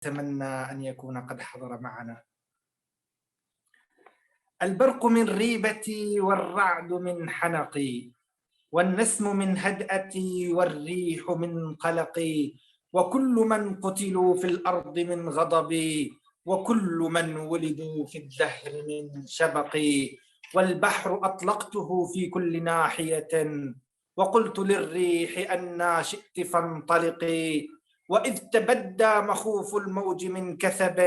أتمنى أن يكون قد حضر معنا. البرق من ريبتي والرعد من حنقي، والنسم من هدأتي والريح من قلقي، وكل من قتلوا في الأرض من غضبي، وكل من ولدوا في الدهر من شبقي. والبحر أطلقته في كل ناحية، وقلت للريح أنا شئت فانطلقي. وإذ تبدى مخوف الموج من كثب،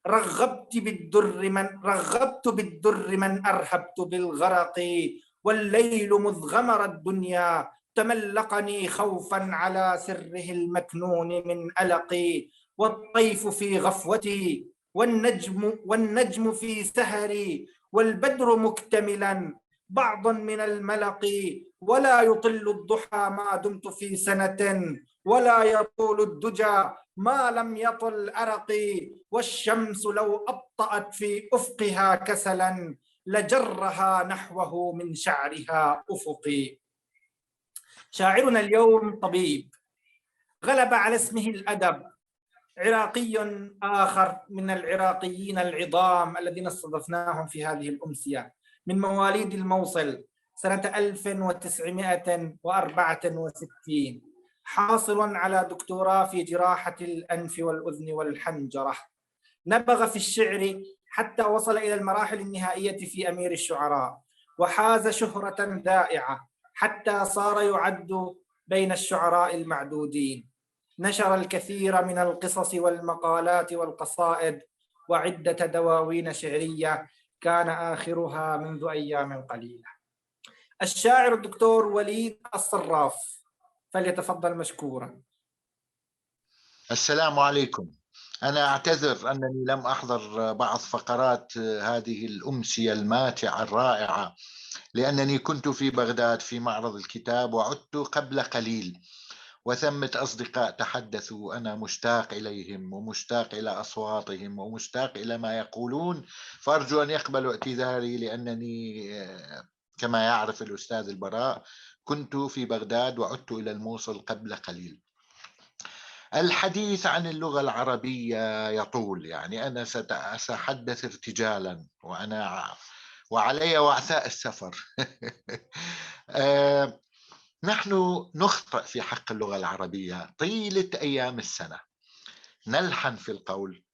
رغبت بالدر من أرهبت بالغرق. والليل مذ غمر الدنيا تملقني خوفا على سره المكنون من ألقي. والطيف في غفوتي والنجم في سهري، والبدر مكتملا بعضا من الملق. ولا يطل الضحى ما دمت في سنة، ولا يطول الدجى ما لم يطل أرقي. والشمس لو أبطأت في أفقها كسلا لجرها نحوه من شعرها أفقي. شاعرنا اليوم طبيب غلب على اسمه الأدب، عراقي آخر من العراقيين العظام الذين استضفناهم في هذه الأمسية، من مواليد الموصل سنة 1964، حاصل على دكتوراه في جراحة الأنف والأذن والحنجرة. نبغ في الشعر حتى وصل إلى المراحل النهائية في أمير الشعراء، وحاز شهرة ذائعة حتى صار يعد بين الشعراء المعدودين. نشر الكثير من القصص والمقالات والقصائد، وعدة دواوين شعرية كان آخرها منذ أيام قليلة. الشاعر الدكتور وليد الصراف، فليتفضل مشكورا. السلام عليكم. أنا أعتذر أنني لم أحضر بعض فقرات هذه الأمسية الماتعة الرائعة، لأنني كنت في بغداد في معرض الكتاب، وعدت قبل قليل، وثمة أصدقاء تحدثوا. أنا مشتاق إليهم ومشتاق إلى أصواتهم ومشتاق إلى ما يقولون، فأرجو أن يقبلوا اعتذاري، لأنني كما يعرف الأستاذ البراء كنت في بغداد وعدت إلى الموصل قبل قليل. الحديث عن اللغة العربية يطول، يعني أنا سأتحدث ارتجالا وعلي وعثاء السفر. نحن نخطئ في حق اللغة العربية طيلة أيام السنة، نلحن في القول،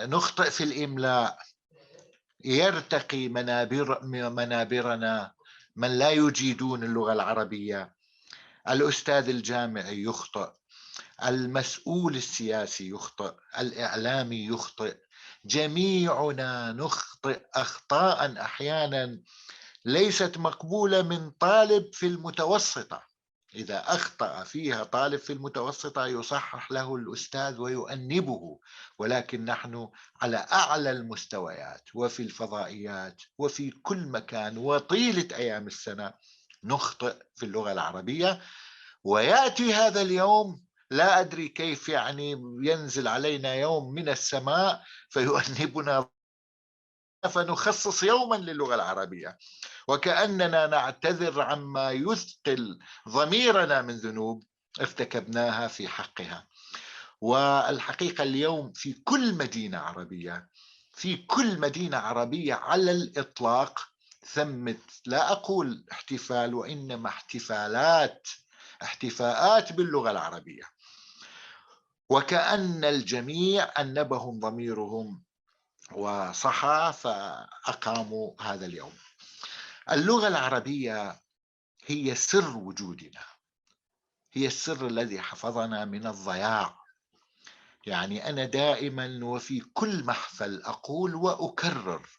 نخطئ في الإملاء، يرتقي منابرنا من لا يجيدون اللغة العربية. الأستاذ الجامعي يخطئ، المسؤول السياسي يخطئ، الإعلامي يخطئ، جميعنا نخطئ أخطاء أحيانا ليست مقبولة من طالب في المتوسطة. إذا أخطأ فيها طالب في المتوسطة يصحح له الأستاذ ويؤنبه، ولكن نحن على أعلى المستويات وفي الفضائيات وفي كل مكان وطيلة أيام السنة نخطئ في اللغة العربية. ويأتي هذا اليوم لا أدري كيف، يعني ينزل علينا يوم من السماء فيؤنبنا، فنخصص يوما للغة العربية، وكأننا نعتذر عما يثقل ضميرنا من ذنوب ارتكبناها في حقها. والحقيقة اليوم في كل مدينة عربية، في كل مدينة عربية على الإطلاق ثمت، لا أقول احتفال وإنما احتفاءات باللغة العربية، وكأن الجميع أنبهم ضميرهم وصحى فأقاموا هذا اليوم. اللغة العربية هي سر وجودنا، هي السر الذي حفظنا من الضياع. يعني أنا دائما وفي كل محفل أقول وأكرر،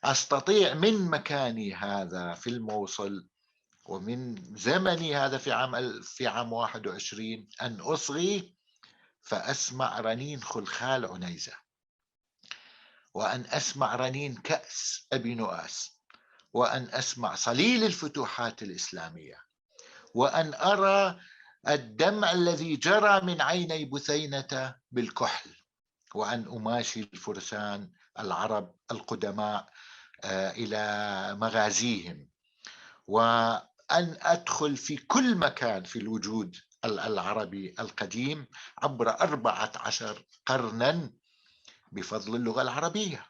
أستطيع من مكاني هذا في الموصل ومن زمني هذا في عام 21 أن أصغي فأسمع رنين خلخال عنيزة، وأن أسمع رنين كأس أبي نؤاس، وأن أسمع صليل الفتوحات الإسلامية، وأن أرى الدمع الذي جرى من عيني بثينة بالكحل، وأن أماشي الفرسان العرب القدماء إلى مغازيهم، وأن أدخل في كل مكان في الوجود العربي القديم عبر 14 قرنا بفضل اللغة العربية.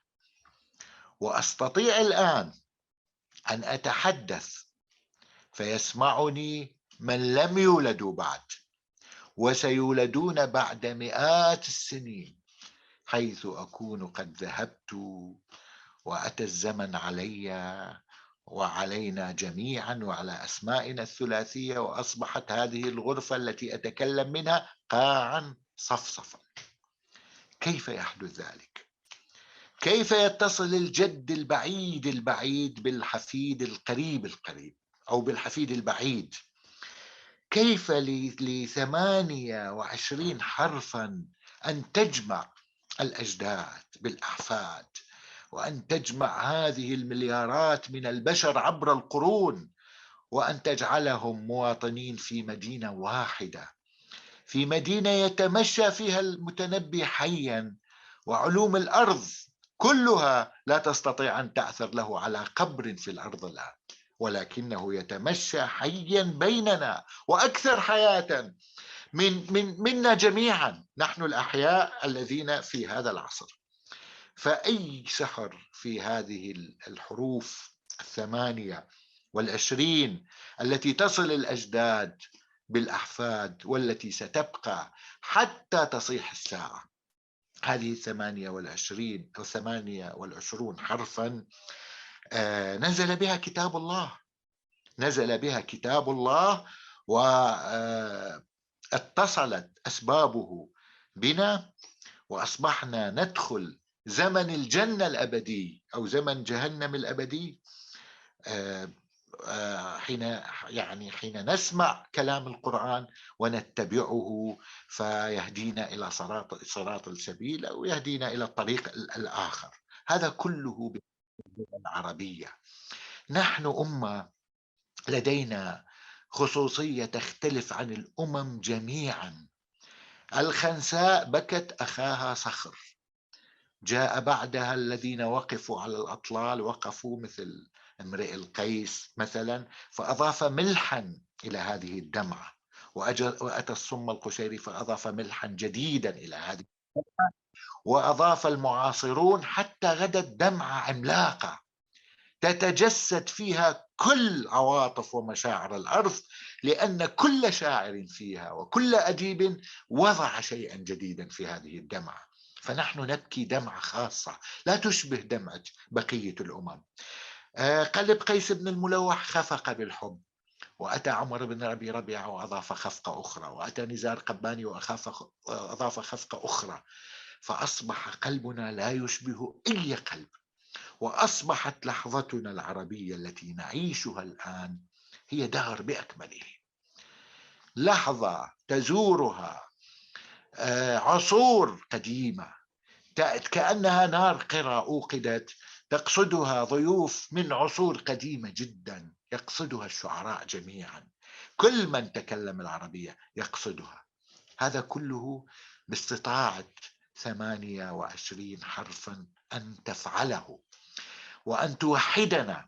وأستطيع الآن أن أتحدث فيسمعني من لم يولدوا بعد وسيولدون بعد مئات السنين، حيث أكون قد ذهبت وأتى الزمن علي وعلينا جميعا وعلى أسمائنا الثلاثية، وأصبحت هذه الغرفة التي أتكلم منها قاعا صفصفا. كيف يحدث ذلك؟ كيف يتصل الجد البعيد البعيد بالحفيد القريب القريب أو بالحفيد البعيد؟ كيف ل28 حرفا أن تجمع الأجداد بالأحفاد، وأن تجمع هذه المليارات من البشر عبر القرون، وأن تجعلهم مواطنين في مدينة واحدة، في مدينة يتمشى فيها المتنبي حيا، وعلوم الأرض كلها لا تستطيع أن تعثر له على قبر في الأرض الآن، ولكنه يتمشى حيا بيننا وأكثر حياة منا جميعا نحن الأحياء الذين في هذا العصر. فأي سحر في هذه الحروف 28 التي تصل الأجداد بالأحفاد والتي ستبقى حتى تصيح الساعة. هذه 28 أو 28 حرفا نزل بها كتاب الله، نزل بها كتاب الله، واتصلت أسبابه بنا، وأصبحنا ندخل زمن الجنة الأبدي أو زمن جهنم الأبدي حين نسمع كلام القرآن ونتبعه فيهدينا إلى صراط السبيل أو يهدينا إلى الطريق الآخر. هذا كله باللغة العربية. نحن أمة لدينا خصوصية تختلف عن الأمم جميعا. الخنساء بكت أخاها صخر، جاء بعدها الذين وقفوا على الأطلال وقفوا مثل امرئ القيس مثلا فأضاف ملحا إلى هذه الدمعة، وأتى الصم القشيري فأضاف ملحا جديدا إلى هذه الدمعة، وأضاف المعاصرون حتى غدت دمعة عملاقة تتجسد فيها كل عواطف ومشاعر الأرض، لأن كل شاعر فيها وكل أديب وضع شيئا جديدا في هذه الدمعة. فنحن نبكي دمعة خاصة لا تشبه دمعة بقية الأمم. قلب قيس بن الملوح خفق بالحب، وأتى عمر بن أبي ربيعة وأضاف خفقة أخرى، وأتى نزار قباني وأضاف خفقة أخرى، فأصبح قلبنا لا يشبه أي قلب. وأصبحت لحظتنا العربية التي نعيشها الآن هي دهر بأكمله، لحظة تزورها عصور قديمة كأنها نار قرى أوقدت، تقصدها ضيوف من عصور قديمة جدا، يقصدها الشعراء جميعا، كل من تكلم العربية يقصدها. هذا كله باستطاعة 28 حرفا أن تفعله وأن توحدنا.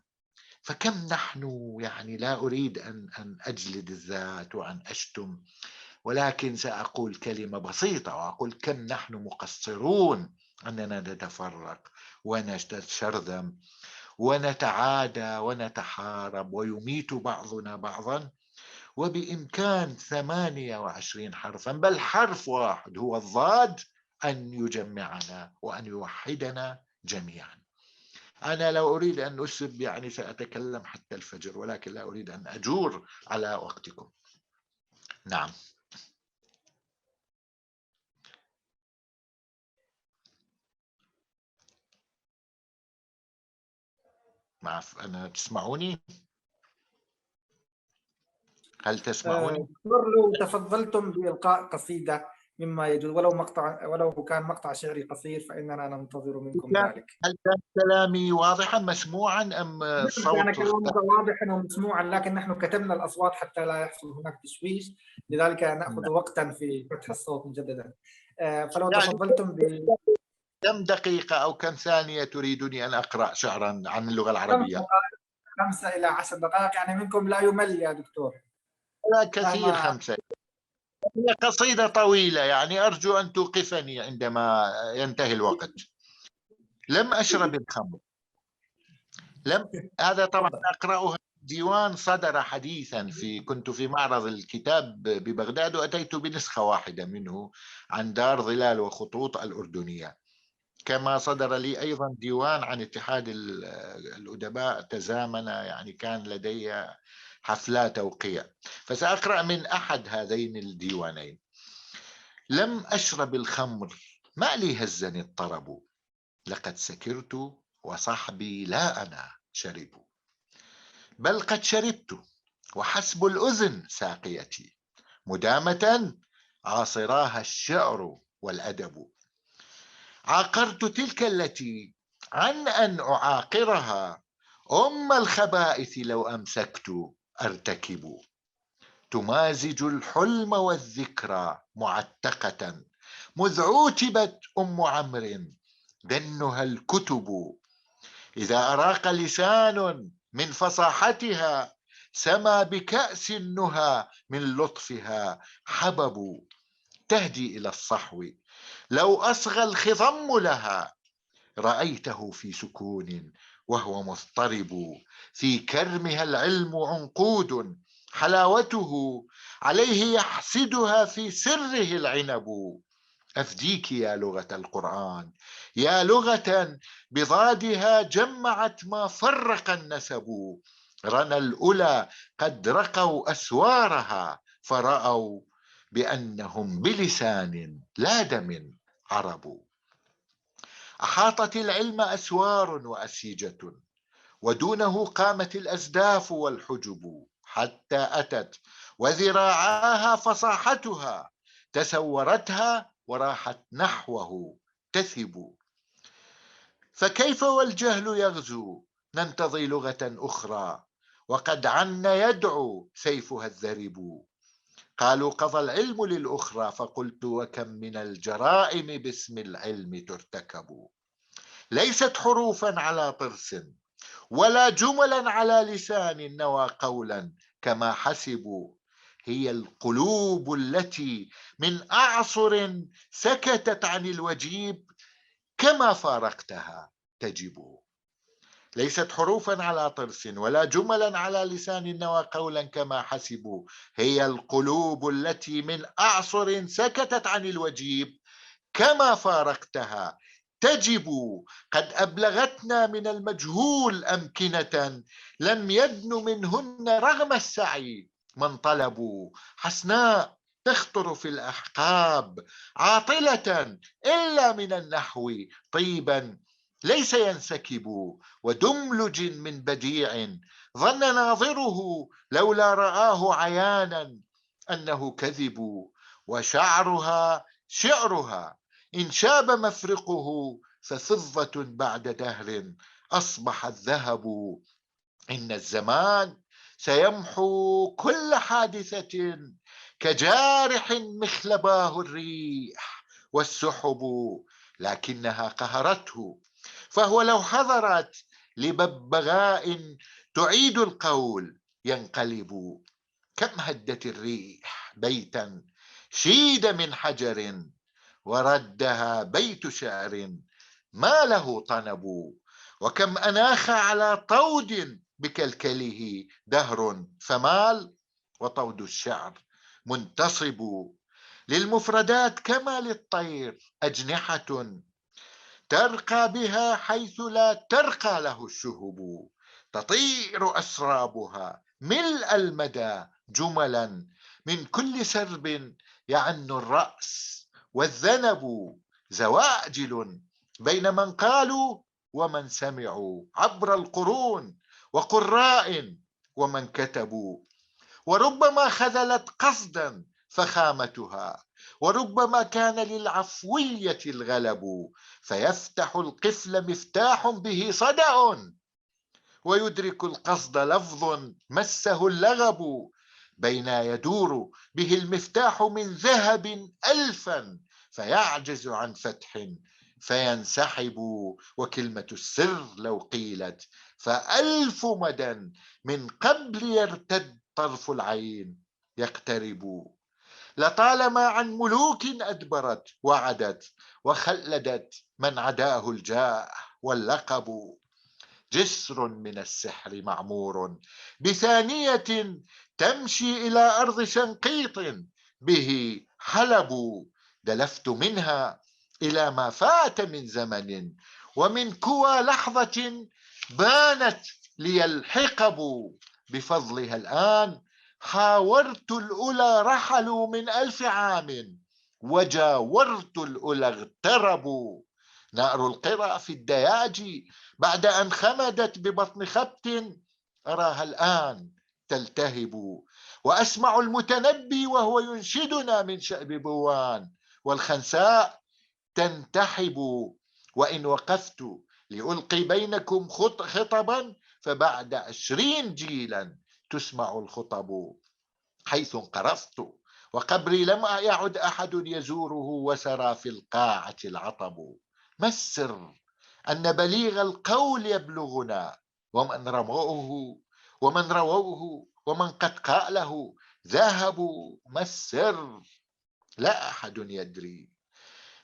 فكم نحن لا أريد أن أجلد الذات وأن أشتم، ولكن سأقول كلمة بسيطة وأقول كم نحن مقصرون أننا نتفرق ونتشرذم ونتعادى ونتحارب ويميت بعضنا بعضا، وبإمكان 28 حرفا بل حرف واحد هو الضاد أن يجمعنا وأن يوحدنا جميعا. أنا لو أريد أن أسب سأتكلم حتى الفجر، ولكن لا أريد أن أجور على وقتكم. نعم. أنا تسمعوني؟ هل تسمعوني؟ لو تفضلتم بإلقاء قصيدة مما يجوز، ولو كان مقطع شعري قصير فإننا ننتظر منكم ذلك. هل كان كلامي واضحا مسموعا أم الصوت؟ كان كلامك واضحا ومسموعا، لكن نحن كتبنا الأصوات حتى لا يحصل هناك تشويش، لذلك نأخذ وقتا في فتح الصوت مجددا. فلو تفضلتم كم دقيقة أو كم ثانية تريدني أن أقرأ شعرا عن اللغة العربية؟ 5 إلى 10 دقائق، منكم لا يمل يا دكتور. لا كثير 5. هي قصيدة طويلة، يعني أرجو أن توقفني عندما ينتهي الوقت. لم أشرب الخمر. هذا طبعا أقرأها ديوان صدر حديثا، كنت في معرض الكتاب ببغداد وأتيت بنسخة واحدة منه عن دار ظلال وخطوط الأردنية، كما صدر لي أيضا ديوان عن اتحاد الأدباء تزامن، يعني كان لدي حفلات توقيع. فسأقرأ من أحد هذين الديوانين. لم أشرب الخمر، ما لي هزني الطرب، لقد سكرت وصحبي لا أنا شربوا، بل قد شربت وحسب الأذن ساقيتي، مدامة عاصراها الشعر والأدب. عاقرت تلك التي عن أن أعاقرها، أم الخبائث لو أمسكت أرتكب، تمازج الحلم والذكرى معتقة، مذ عوتبت أم عمرو دنها الكتب، إذا أراق لسان من فصاحتها، سما بكأس النهى من لطفها حبب، تهدي إلى الصحو لو أصغى الخضم لها، رأيته في سكون وهو مضطرب، في كرمها العلم عنقود، حلاوته عليه يحسدها في سره العنب. أفديك يا لغة القرآن، يا لغة بضادها جمعت ما فرق النسب، رنى الأولى قد رقوا أسوارها، فرأوا بأنهم بلسان لا دم عرب. أحاطت العلم أسوار وأسيجة، ودونه قامت الأزداف والحجب، حتى أتت وذراعاها فصاحتها تسورتها وراحت نحوه تثب. فكيف والجهل يغزو ننتظي لغة أخرى، وقد عن يدعو سيفها الذرب. قالوا قضى العلم للأخرى، فقلت وكم من الجرائم باسم العلم ترتكب. ليست حروفا على طرس ولا جملا على لسان نوى قولا كما حسبوا، هي القلوب التي من أعصر سكتت عن الوجيب، كما فارقتها تجب. ليست حروفا على طرس ولا جملا على لسان نوى قولا كما حسبوا، هي القلوب التي من أعصر سكتت عن الوجيب، كما فارقتها تجب. قد أبلغتنا من المجهول أمكنة، لم يدن منهن رغم السعي من طلبوا، حسناء تخطر في الأحقاب عاطلة إلا من النحو طيبا ليس ينسكب، ودملج من بديع ظن ناظره لولا رآه عيانا أنه كذب، وشعرها شعرها إن شاب مفرقه ففضة بعد دهر أصبح الذهب. إن الزمان سيمحو كل حادثة كجارح مخلباه الريح والسحب، لكنها قهرته، فهو لو حضرت لببغاء تعيد القول ينقلب. كم هدت الريح بيتا شيد من حجر، وردها بيت شعر ما له طنب، وكم أناخ على طود بكلكله دهر فمال، وطود الشعر منتصب. للمفردات كما للطير أجنحة ترقى بها حيث لا ترقى له الشهب، تطير أسرابها ملء المدى جملا من كل سرب يعن الرأس، والذنب زواجل بين من قالوا ومن سمعوا عبر القرون، وقراء ومن كتبوا، وربما خذلت قصدا فخامتها، وربما كان للعفوية الغلب، فيفتح القفل مفتاح به صدأ، ويدرك القصد لفظ مسه اللغب، بين يدور به المفتاح من ذهب ألفا، فيعجز عن فتح فينسحب، وكلمة السر لو قيلت فألف مدى من قبل يرتد طرف العين يقترب. لطالما عن ملوك أدبرت وعدت وخلدت من عداه الجاه واللقب. جسر من السحر معمور بثانية تمشي إلى أرض شنقيط به حلب. دلفت منها إلى ما فات من زمن ومن كوى لحظة بانت لي الحقب. بفضلها الآن حاورت الأولى رحلوا من 1000 عام وجاورت الأولى اغتربوا. نار القرى في الدياج بعد أن خمدت ببطن خبت أراها الآن تلتهب. وأسمع المتنبي وهو ينشدنا من شأب بوان والخنساء تنتحب. وإن وقفت لألقي بينكم خطبا فبعد 20 جيلا تسمع الخطب. حيث انقرضت وقبري لم يعد أحد يزوره وسرى في القاعة العطب. ما السر أن بليغ القول يبلغنا ومن رووه ومن قد قاله ذهبوا. ما السر لا أحد يدري.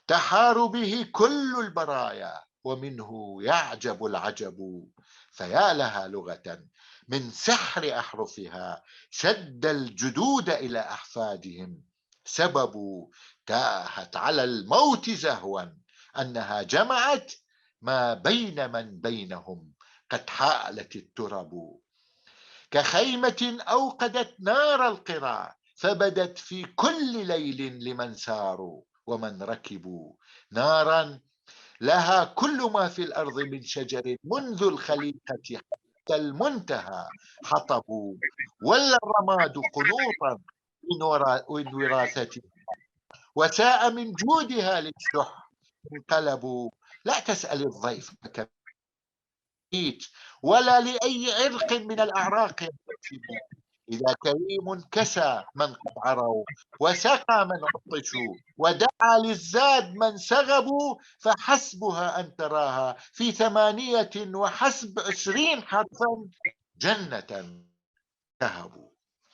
تحار به كل البرايا ومنه يعجب العجب. فيا لها لغة من سحر أحرفها شد الجدود إلى أحفادهم. سبب تاهت على الموت زهوا أنها جمعت ما بين من بينهم قد حالت الترب. كخيمة أوقدت نار القرى فبدت في كل ليل لمن ساروا ومن ركبوا. نارا لها كل ما في الأرض من شجر منذ الخليقة حتى المنتهى حطب. ولا الرماد قنوطا من وراثته وساء من جودها للشح انقلبوا. لا تسأل الضيف ولا لأي عرق من الأعراق ينتسب. إذا كريم كسى من قد عروا وسقى من عطشوا ودعا للزاد من سغبوا فحسبها أن تراها في 8 وحسب 20 حرفا جنة تهبوا.